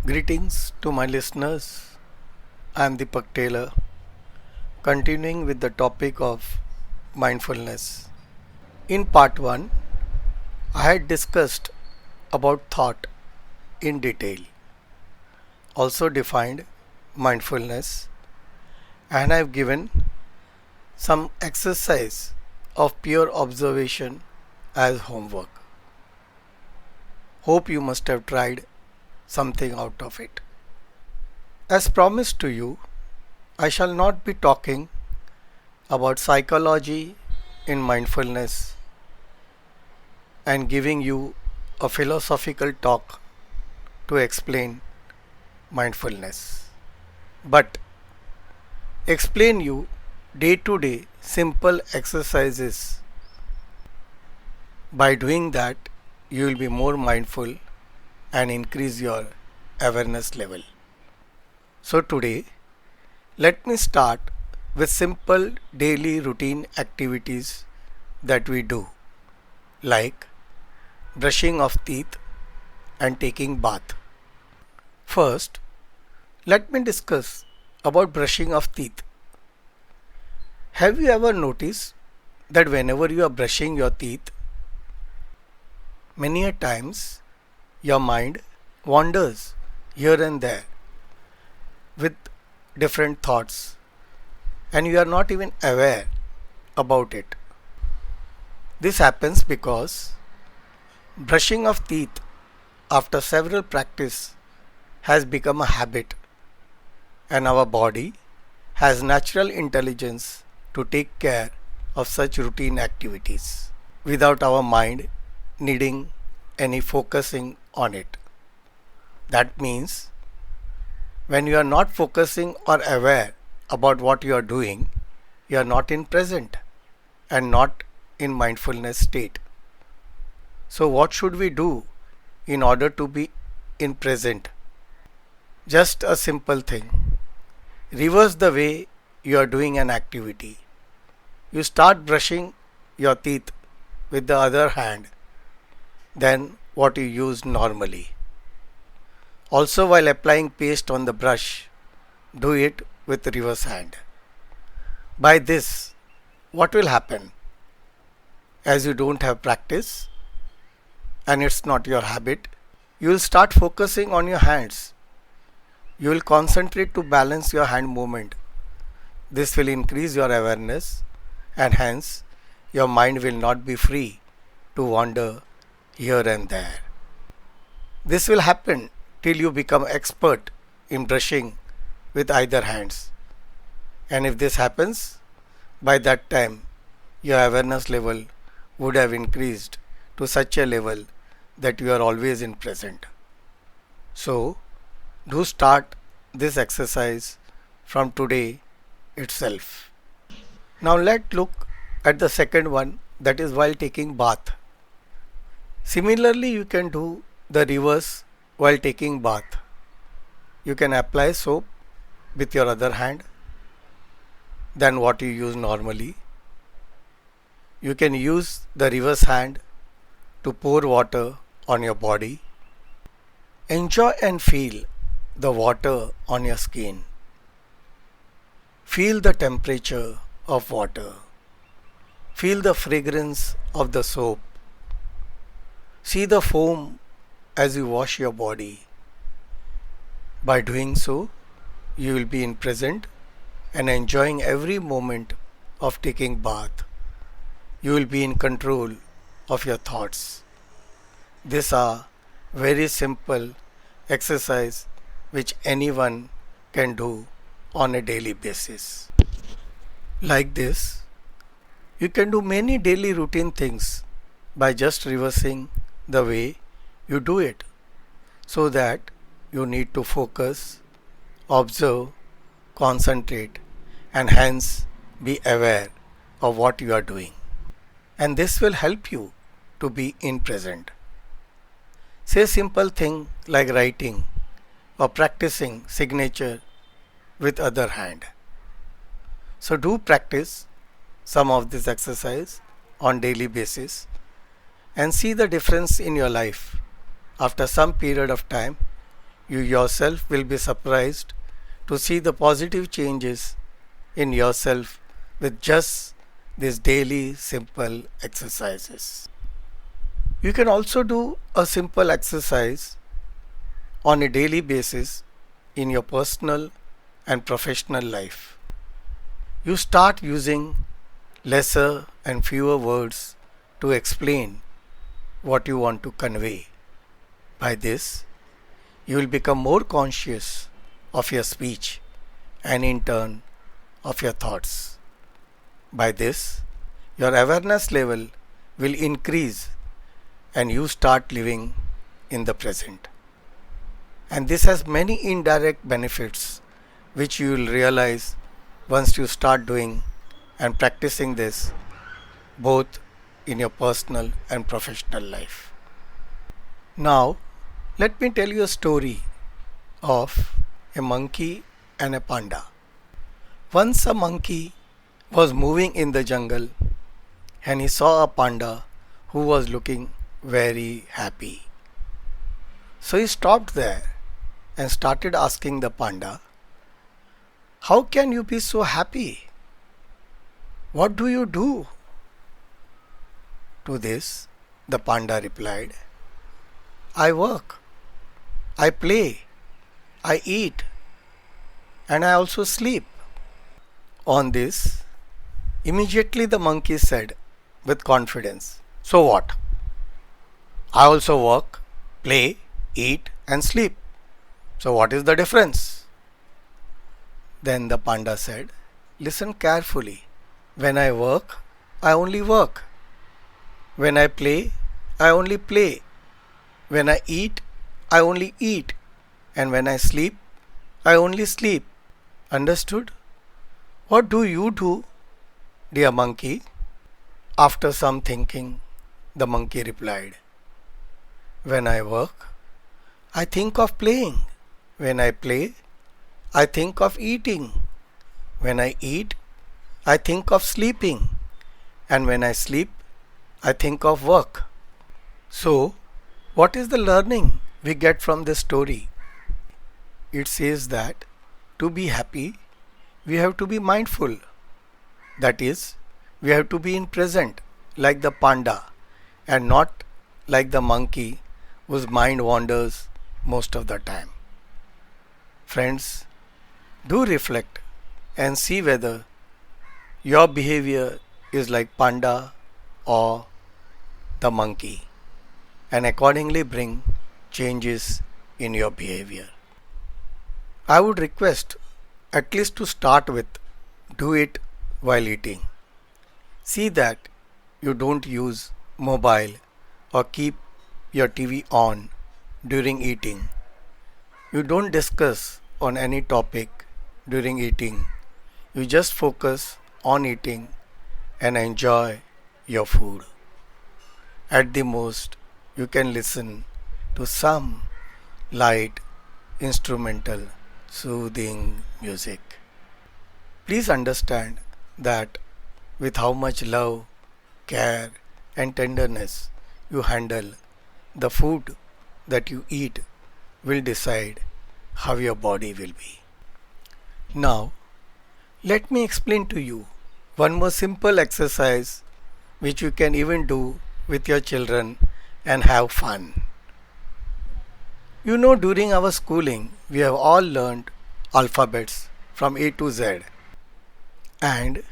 Greetings to my listeners. I am Deepak Taylor, continuing with the topic of mindfulness. In part 1, I had discussed about thought in detail, also defined mindfulness, and I have given some exercise of pure observation as homework. Hope you must have tried something out of it. As promised to you, I shall not be talking about psychology in mindfulness and giving you a philosophical talk to explain mindfulness, but explain you day to day simple exercises. By doing that, you will be more mindful and increase your awareness level. So today, let me start with simple daily routine activities that we do, like brushing of teeth and taking bath. First, let me discuss about brushing of teeth. Have you ever noticed that whenever you are brushing your teeth, many a times your mind wanders here and there with different thoughts and you are not even aware about it. This happens because brushing of teeth after several practice has become a habit and our body has natural intelligence to take care of such routine activities without our mind needing any focusing on it. That means when you are not focusing or aware about what you are doing, you are not in present and not in mindfulness state. So what should we do in order to be in present? Just a simple thing. Reverse the way you are doing an activity. You start brushing your teeth with the other hand than what you use normally. Also, while applying paste on the brush, do it with reverse hand. By this, what will happen? As you don't have practice and it's not your habit, you will start focusing on your hands. You will concentrate to balance your hand movement. This will increase your awareness and hence your mind will not be free to wander here and there. This will happen till you become expert in brushing with either hands. And if this happens, by that time your awareness level would have increased to such a level that you are always in present. So, do start this exercise from today itself. Now let's look at the second one, that is while taking bath. Similarly, you can do the reverse while taking bath. You can apply soap with your other hand than what you use normally. You can use the reverse hand to pour water on your body. Enjoy and feel the water on your skin. Feel the temperature of water. Feel the fragrance of the soap. See the foam as you wash your body. By doing so, you will be in present and enjoying every moment of taking bath. You will be in control of your thoughts. These are very simple exercise which anyone can do on a daily basis. Like this, you can do many daily routine things by just reversing the way you do it, so that you need to focus, observe, concentrate, and hence be aware of what you are doing. And this will help you to be in present. Say simple thing like writing or practicing signature with other hand. So do practice some of this exercise on daily basis and see the difference in your life. After some period of time, You yourself will be surprised to see the positive changes in yourself with just these daily simple exercises. You can also do a simple exercise on a daily basis in your personal and professional life. You start using lesser and fewer words to explain what you want to convey. By this, you will become more conscious of your speech and in turn of your thoughts. By this, your awareness level will increase and you start living in the present. And this has many indirect benefits which you will realize once you start doing and practicing this both in your personal and professional life. Now, let me tell you a story of a monkey and a panda. Once a monkey was moving in the jungle and he saw a panda who was looking very happy. So he stopped there and started asking the panda, "How can you be so happy? What do you do?" To this, the panda replied, "I work, I play, I eat, and I also sleep." On this, immediately the monkey said with confidence, "So what? I also work, play, eat, and sleep. So what is the difference?" Then the panda said, "Listen carefully. When I work, I only work. When I play, I only play. When I eat, I only eat. And when I sleep, I only sleep. Understood? What do you do, dear monkey?" After some thinking, the monkey replied, "When I work, I think of playing. When I play, I think of eating. When I eat, I think of sleeping. And when I sleep, I think of work." So, what is the learning we get from this story? It says that to be happy, we have to be mindful. That is, we have to be in present like the panda and not like the monkey whose mind wanders most of the time. Friends, do reflect and see whether your behavior is like panda or the monkey and accordingly bring changes in your behavior. I would request at least to start with, do it while eating. See that you don't use mobile or keep your TV on during eating. You don't discuss on any topic during eating. You just focus on eating and enjoy your food. At the most, you can listen to some light instrumental soothing music. Please understand that with how much love, care, and tenderness you handle the food that you eat will decide how your body will be. Now, let me explain to you one more simple exercise which you can even do with your children and have fun. You know, during our schooling, we have all learned alphabets from A to Z, and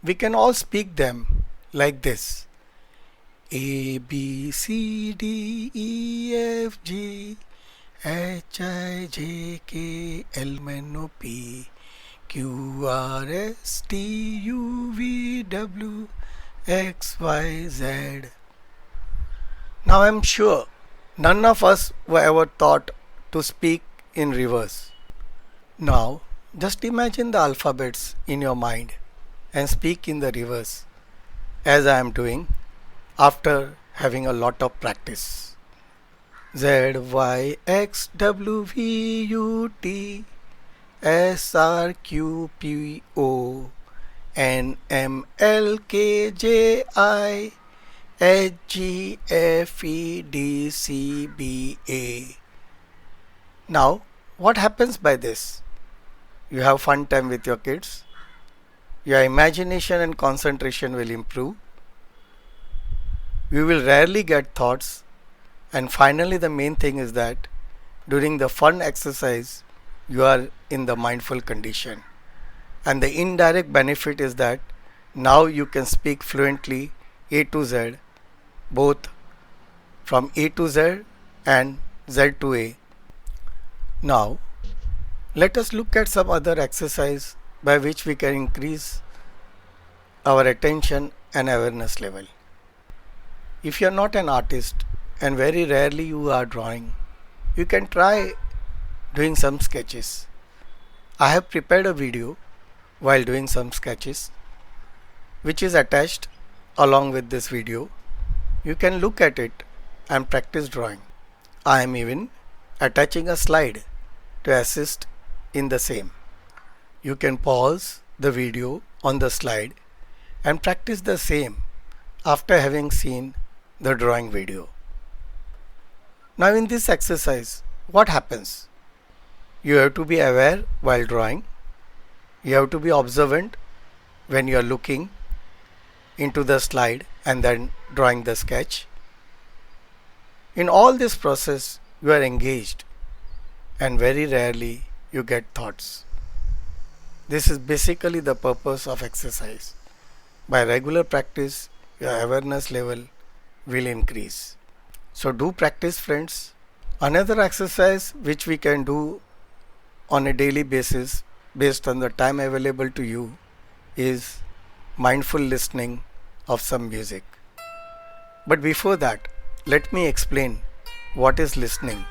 we can all speak them like this: A, B, C, D, E, F, G, H, I, J, K, L, N, O, P, Q, R, S, T, U, V, W, X, Y, Z. Now I am sure none of us were ever taught to speak in reverse. Now just imagine the alphabets in your mind and speak in the reverse as I am doing after having a lot of practice. Z, Y, X, W, V, U, T, S, R, Q, P, O, N, M, L, K, J, I, H, G, F, E, D, C, B, A. Now, what happens by this? You have fun time with your kids, your imagination and concentration will improve, you will rarely get thoughts, and finally, the main thing is that during the fun exercise, you are in the mindful condition. And the indirect benefit is that now you can speak fluently A to Z, both from A to Z and Z to A. Now, let us look at some other exercise by which we can increase our attention and awareness level. If you are not an artist and very rarely you are drawing, you can try doing some sketches. I have prepared a video while doing some sketches which is attached along with this video. You can look at it and practice drawing. I am even attaching a slide to assist in the same. You can pause the video on the slide and practice the same after having seen the drawing video. Now in this exercise, what happens? You have to be aware while drawing. You have to be observant when you are looking into the slide and then drawing the sketch. In all this process, you are engaged and very rarely you get thoughts. This is basically the purpose of exercise. By regular practice, your awareness level will increase. So do practice, friends. Another exercise which we can do on a daily basis based on the time available to you is mindful listening of some music. But before that, let me explain what is listening.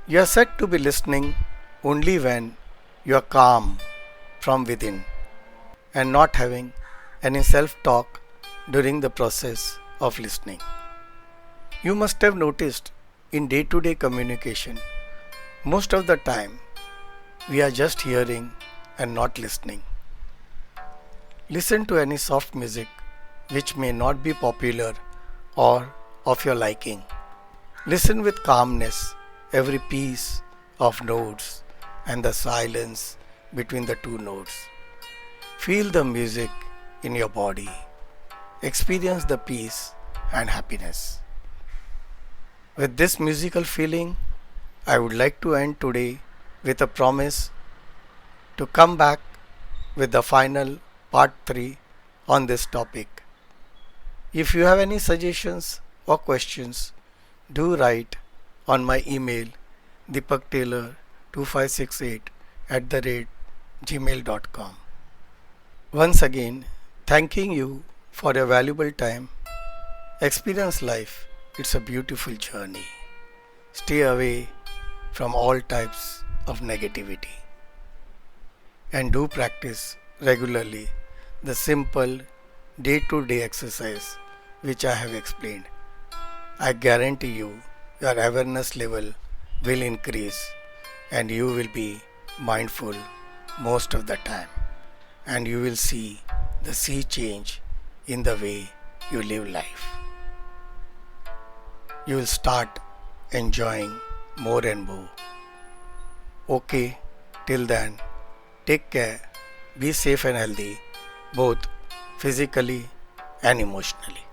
You are said to be listening only when you are calm from within and not having any self-talk during the process of listening. You must have noticed in day-to-day communication, most of the time we are just hearing and not listening. Listen to any soft music which may not be popular or of your liking. Listen with calmness every piece of notes and the silence between the two notes. Feel the music in your body. Experience the peace and happiness. With this musical feeling, I would like to end today with a promise to come back with the final part 3 on this topic. If you have any suggestions or questions, do write on my email deepaktaylor2568@gmail.com. Once again, thanking you for your valuable time. Experience life. It's a beautiful journey. Stay away from all types of negativity. And do practice regularly the simple day-to-day exercise which I have explained. I guarantee you your awareness level will increase and you will be mindful most of the time, and you will see the sea change in the way you live life. You will start enjoying more and more. Okay, till then, take care, be safe and healthy, both physically and emotionally.